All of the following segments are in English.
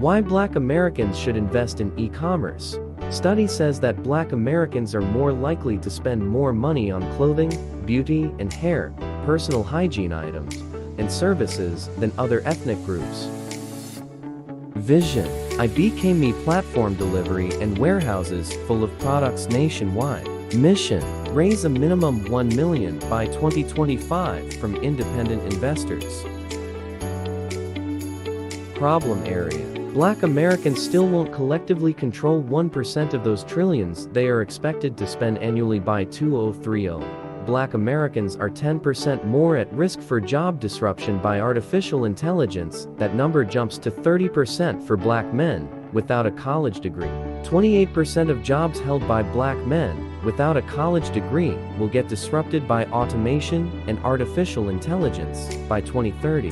Why Black Americans should invest in e-commerce. Study says that Black Americans are more likely to spend more money on clothing, beauty and hair, personal hygiene items, and services than other ethnic groups. Vision. IBCAME Me platform delivery and warehouses full of products nationwide. Mission. Raise a minimum $1 million by 2025 from independent investors. Problem area. Black Americans still won't collectively control 1% of those trillions they are expected to spend annually by 2030. Black Americans are 10% more at risk for job disruption by artificial intelligence. That number jumps to 30% for Black men without a college degree. 28% of jobs held by Black men without a college degree will get disrupted by automation and artificial intelligence by 2030.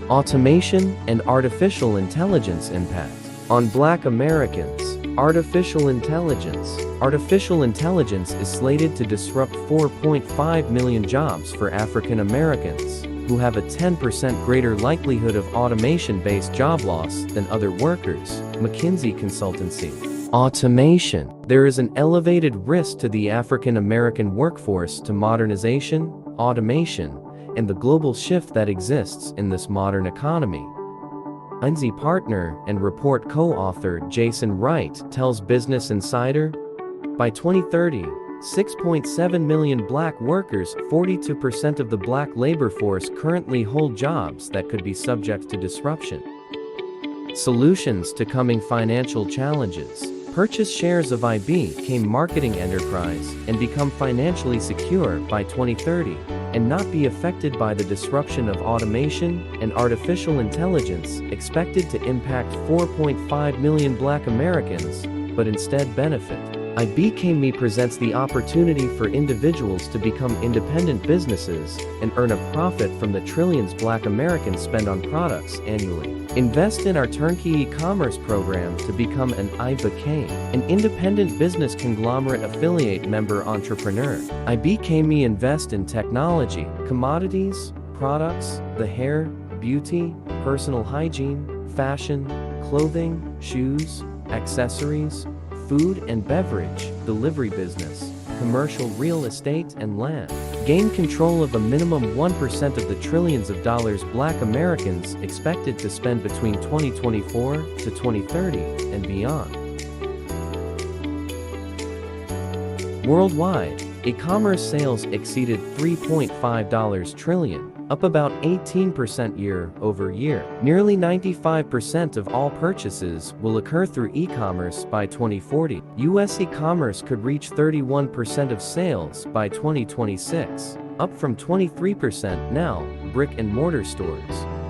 Automation and artificial intelligence impact on Black Americans. Artificial intelligence. Artificial intelligence is slated to disrupt 4.5 million jobs for African Americans, who have a 10% greater likelihood of automation-based job loss than other workers. McKinsey Consultancy. Automation. There is an elevated risk to the African American workforce to modernization, automation, and the global shift that exists in this modern economy. McKinsey partner and report co-author Jason Wright tells Business Insider, by 2030, 6.7 million Black workers, 42% of the Black labor force, currently hold jobs that could be subject to disruption. Solutions to coming financial challenges. Purchase shares of IBCAME Marketing Enterprise and become financially secure by 2030 and not be affected by the disruption of automation and artificial intelligence expected to impact 4.5 million Black Americans, but instead benefit. IBCAME Me presents the opportunity for individuals to become independent businesses and earn a profit from the trillions Black Americans spend on products annually. Invest in our turnkey e-commerce program to become an IBCAME, an independent business conglomerate affiliate member entrepreneur. IBCAME Me invest in technology, commodities, products, the hair, beauty, personal hygiene, fashion, clothing, shoes, accessories, food and beverage, delivery business, commercial real estate and land. Gain control of a minimum 1% of the trillions of dollars Black Americans expected to spend between 2024 to 2030 and beyond. Worldwide, e-commerce sales exceeded $3.5 trillion, up about 18% year-over-year. Nearly 95% of all purchases will occur through e-commerce by 2040. U.S. e-commerce could reach 31% of sales by 2026, up from 23% now. Brick-and-mortar stores.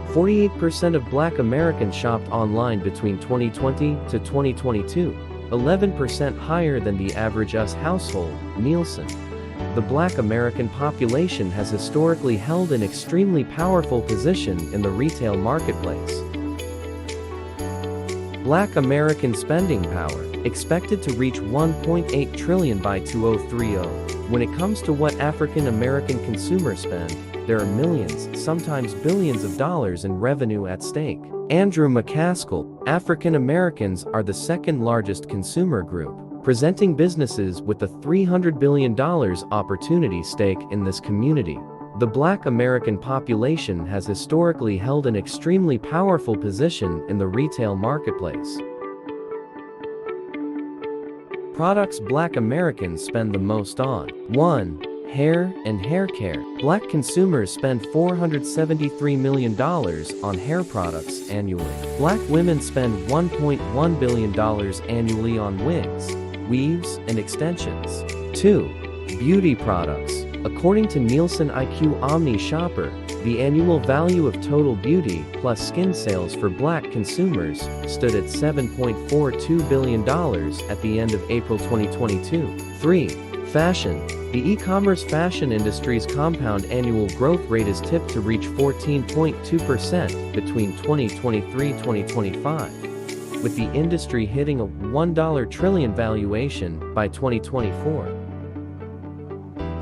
48% of Black Americans shopped online between 2020 to 2022, 11% higher than the average US household. Nielsen. The Black American population has historically held an extremely powerful position in the retail marketplace. Black American spending power, expected to reach $1.8 trillion by 2030. When it comes to what African American consumers spend, there are millions, sometimes billions of dollars in revenue at stake. Andrew McCaskill. African Americans are the second largest consumer group, presenting businesses with a $300 billion opportunity stake in this community. The Black American population has historically held an extremely powerful position in the retail marketplace. Products Black Americans spend the most on. 1. Hair and hair care. Black consumers spend $473 million on hair products annually. Black women spend $1.1 billion annually on wigs, weaves, and extensions. 2. Beauty products. According to Nielsen IQ Omni Shopper, the annual value of total beauty plus skin sales for Black consumers stood at $7.42 billion at the end of April 2022. 3. Fashion. The e-commerce fashion industry's compound annual growth rate is tipped to reach 14.2% between 2023-2025, with the industry hitting a $1 trillion valuation by 2024.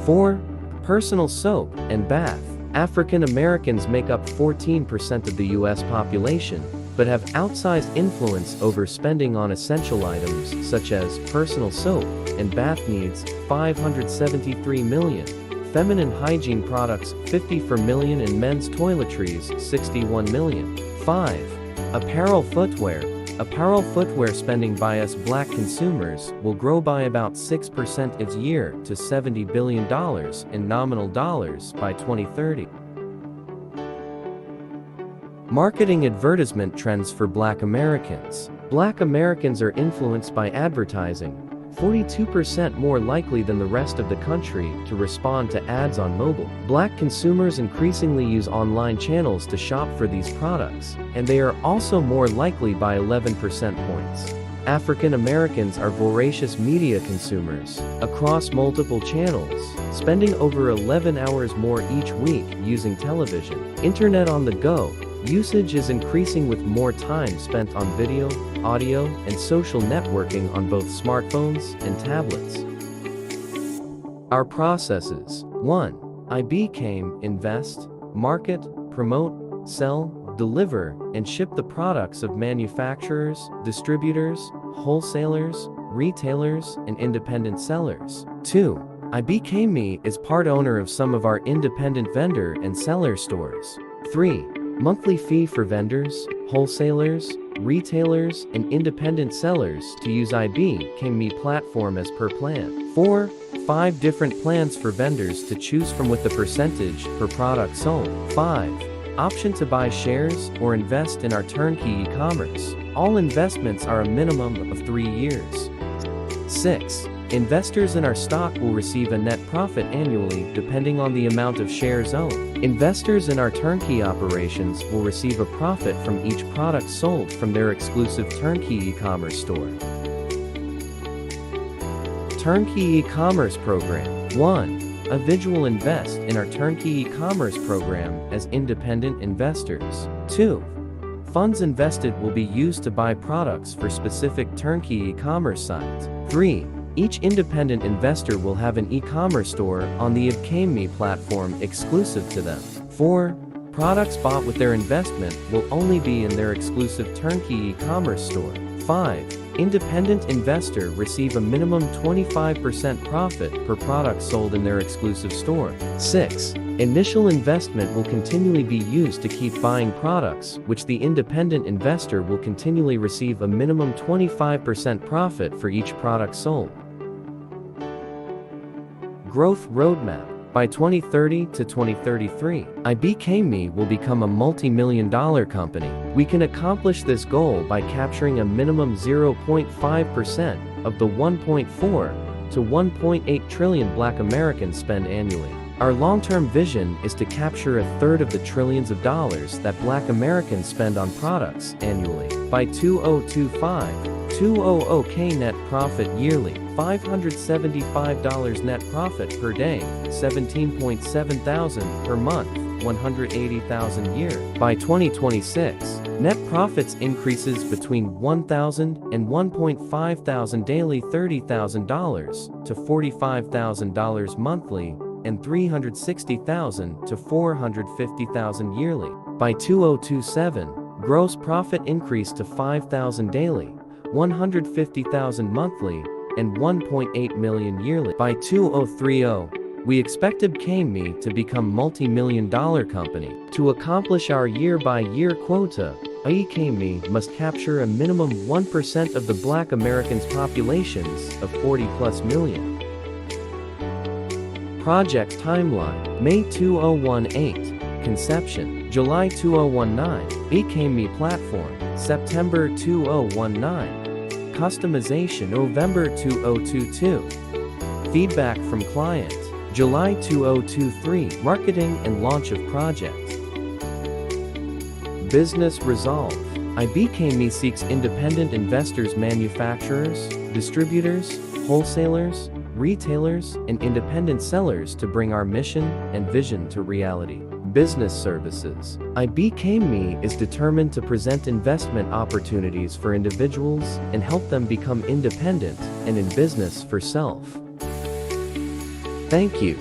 4. Personal soap and bath. African Americans make up 14% of the US population, but have outsized influence over spending on essential items such as personal soap and bath needs, $573 million. Feminine hygiene products, $54 million, and men's toiletries, $61 million. 5. Apparel footwear. Apparel footwear spending by us Black consumers will grow by about 6% each year to $70 billion in nominal dollars by 2030. Marketing advertisement trends for Black Americans. Black Americans are influenced by advertising, 42% more likely than the rest of the country to respond to ads on mobile. Black consumers increasingly use online channels to shop for these products, and they are also more likely by 11 percentage points. African Americans are voracious media consumers across multiple channels, spending over 11 hours more each week using television. Internet on the go. Usage is increasing with more time spent on video, audio, and social networking on both smartphones and tablets. Our processes. 1. IBCAME: invest, market, promote, sell, deliver, and ship the products of manufacturers, distributors, wholesalers, retailers, and independent sellers. 2. IBCAME Me is part owner of some of our independent vendor and seller stores. 3. Monthly fee for vendors, wholesalers, retailers, and independent sellers to use IBCAME Me platform as per plan. 4. 5 different plans for vendors to choose from with the percentage per product sold. 5. Option to buy shares or invest in our turnkey e-commerce. All investments are a minimum of 3 years. 6. Investors in our stock will receive a net profit annually depending on the amount of shares owned. Investors in our turnkey operations will receive a profit from each product sold from their exclusive turnkey e-commerce store. Turnkey e-commerce program. 1. Individual invest in our turnkey e-commerce program as independent investors. 2. Funds invested will be used to buy products for specific turnkey e-commerce sites. 3. Each independent investor will have an e-commerce store on the IBCAME Me platform exclusive to them. 4. Products bought with their investment will only be in their exclusive turnkey e-commerce store. 5. Independent investor receive a minimum 25% profit per product sold in their exclusive store. 6. Initial investment will continually be used to keep buying products, which the independent investor will continually receive a minimum 25% profit for each product sold. Growth roadmap. By 2030 to 2033, IBCAME Me will become a multi-million-dollar company. We can accomplish this goal by capturing a minimum 0.5% of the 1.4 to 1.8 trillion Black Americans spend annually. Our long-term vision is to capture a third of the trillions of dollars that Black Americans spend on products annually. By 2025, 200K net profit yearly, $575 net profit per day, $17.7 thousand per month, $180,000 year. By 2026, net profits increases between $1,000 and $1.5 thousand daily, $30,000 to $45,000 monthly, and $360,000 to $450,000 yearly. By 2027, gross profit increased to $5,000 daily, $150,000 monthly, and $1.8 million yearly. By 2030, we expect IBCAME Me to become multi-million-dollar company. To accomplish our year-by-year quota, IBCAME Me must capture a minimum 1% of the Black Americans' populations of 40+ million. Project timeline: May 2018, conception; July 2019, IBCAME Me platform; September 2019, customization; November 2022, feedback from client; July 2023, marketing and launch of project. Business resolve: IBCAME Me seeks independent investors, manufacturers, distributors, wholesalers, retailers, and independent sellers to bring our mission and vision to reality. Business services: IBCAME Me is determined to present investment opportunities for individuals and help them become independent and in business for self. Thank you.